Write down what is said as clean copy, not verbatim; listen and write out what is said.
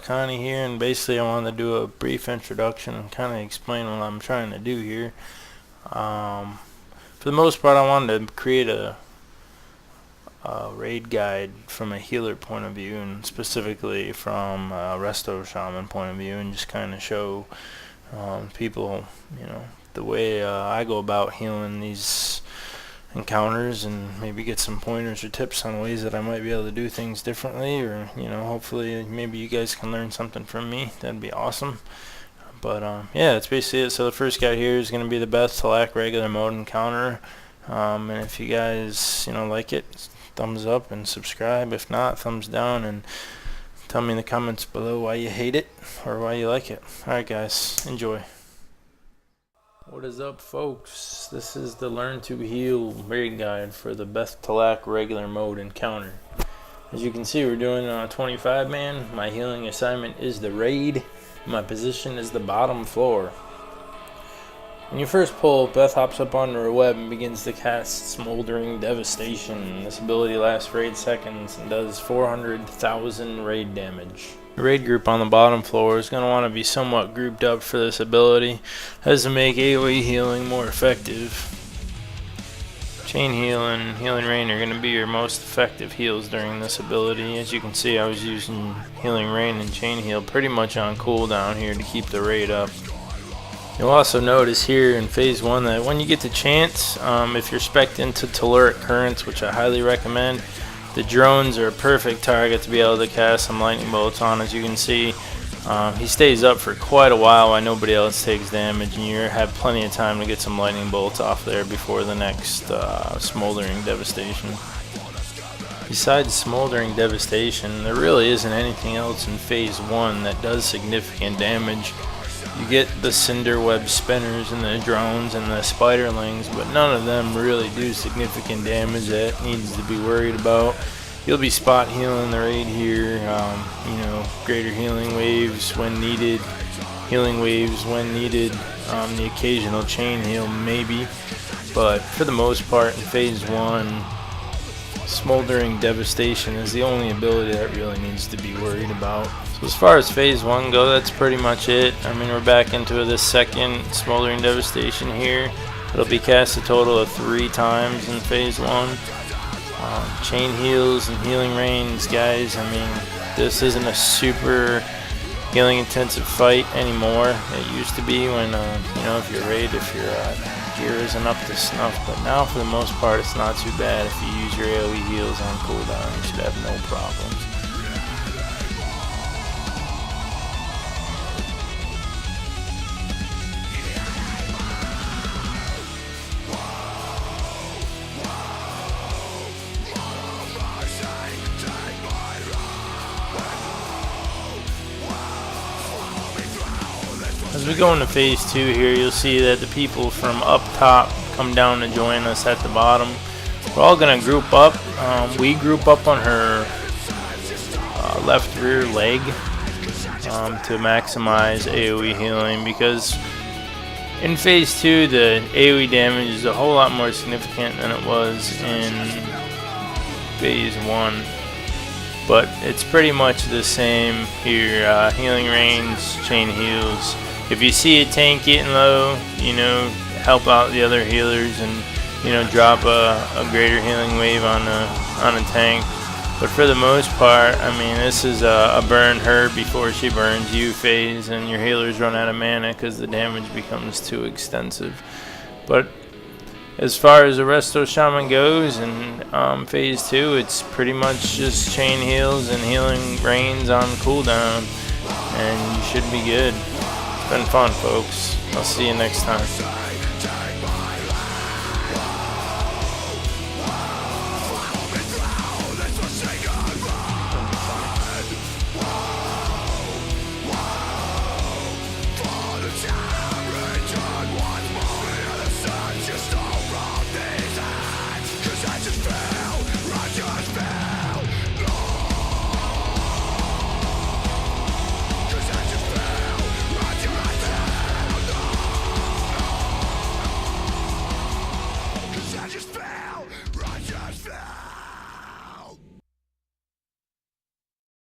kind of here, and basically I wanted to do a brief introduction and kind of explain what I'm trying to do here. For the most part, I wanted to create a raid guide from a healer point of view, and specifically from a resto shaman point of view, and just kind of show people, the way I go about healing these encounters, and maybe get some pointers or tips on ways that I might be able to do things differently, or hopefully maybe you guys can learn something from me. That'd be awesome. But yeah, that's basically it. So the first guy here is going to be the Beth'tilac regular mode encounter, and if you guys like it, thumbs up and subscribe. If not, thumbs down, and tell me in the comments below why you hate it or why you like it. Alright guys, enjoy. What is up, folks? This is the Learn to Heal raid guide for the Beth'tilac regular mode encounter. As you can see, we're doing 25 man. My healing assignment is the raid. My position is the bottom floor. When you first pull, Beth hops up onto her web and begins to cast Smoldering Devastation. This ability lasts for 8 seconds and does 400,000 raid damage. The raid group on the bottom floor is going to want to be somewhat grouped up for this ability, as to make AoE healing more effective. Chain Heal and Healing Rain are going to be your most effective heals during this ability. As you can see, I was using Healing Rain and Chain Heal pretty much on cooldown here to keep the raid up. You'll also notice here in phase 1 that when you get the chance, if you're spec'd into Telluric Currents, which I highly recommend, the drones are a perfect target to be able to cast some lightning bolts on. As you can see, he stays up for quite a while while nobody else takes damage, and you have plenty of time to get some lightning bolts off there before the next Smoldering Devastation. Besides Smoldering Devastation, there really isn't anything else in phase 1 that does significant damage. You get the cinder web spinners and the drones and the spiderlings, but none of them really do significant damage that needs to be worried about. You'll be spot healing the raid here, greater healing waves when needed, healing waves when needed, the occasional chain heal maybe, but for the most part in phase 1, Smoldering Devastation is the only ability that really needs to be worried about. So as far as phase 1 go, that's pretty much it. I mean, we're back into this second Smoldering Devastation here. It'll be cast a total of 3 times in phase 1. Chain heals and healing rains, guys. I mean, this isn't a super healing intensive fight anymore. It used to be when if your gear isn't up to snuff, but now for the most part it's not too bad. If you use your AoE heals on cooldown, you should have no problems. As we go into phase 2 here, you'll see that the people from up top come down to join us at the bottom. We're all going to group up. We group up on her left rear leg to maximize AoE healing, because in phase 2 the AoE damage is a whole lot more significant than it was in phase 1. But it's pretty much the same here. Healing Rains, Chain Heals. If you see a tank getting low, help out the other healers and drop a greater healing wave on a tank. But for the most part, I mean, this is a burn her before she burns you phase, and your healers run out of mana because the damage becomes too extensive. But as far as the resto shaman goes in phase 2, it's pretty much just chain heals and healing rains on cooldown, and you should be good. It's been fun, folks. I'll see you next time.